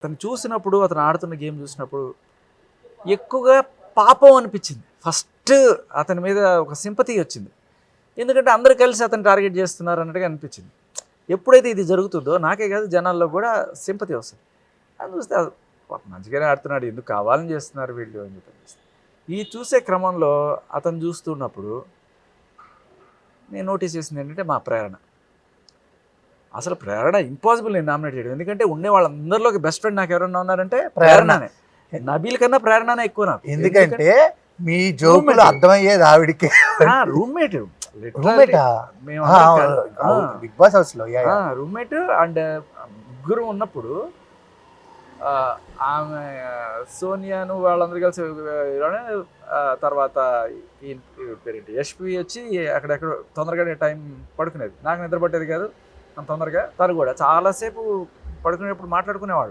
అతను చూసినప్పుడు, అతను ఆడుతున్న గేమ్ చూసినప్పుడు ఎక్కువగా పాపం అనిపించింది. ఫస్ట్ అతని మీద ఒక సింపతి వచ్చింది. ఎందుకంటే అందరూ కలిసి అతను టార్గెట్ చేస్తున్నారు అన్నట్టుగా అనిపించింది. ఎప్పుడైతే ఇది జరుగుతుందో నాకే కాదు జనాల్లో కూడా సింపతి వస్తుంది. అది చూస్తే మంచిగానే ఆడుతున్నాడు, ఎందుకు కావాలని చేస్తున్నారు వీళ్ళు అని చెప్పి. ఈ చూసే క్రమంలో అతను చూస్తున్నప్పుడు నేను నోటీస్ చేసింది ఏంటంటే మా ప్రేరణ. అసలు ప్రేరణ ఇంపాసిబుల్ నేను నామినేట్ చేయడం. ఎందుకంటే ఉండే వాళ్ళందరిలోకి బెస్ట్ ఫ్రెండ్ నాకు ఎవరన్నా ఉన్నారంటే ప్రేరణనే. నబీల్ కన్నా ప్రేరణనే ఎక్కువ నాకు. ఎందుకంటే మీ జోకులు అర్థమయ్యేది ఆవిడికి. రూమ్మేట్ బిగ్ బాస్ హౌస్ లో రూమ్మేట్ అండ్ ముగ్గురు ఉన్నప్పుడు ఆమె సోనియాను వాళ్ళందరూ కలిసి తర్వాత పేరేంటి యశ్వి వచ్చి అక్కడెక్కడ తొందరగానే టైం పడుకునేది. నాకు నిద్ర పట్టేది కాదు అంత తొందరగా. తను కూడా చాలాసేపు పడుకునేటప్పుడు మాట్లాడుకునేవాడు.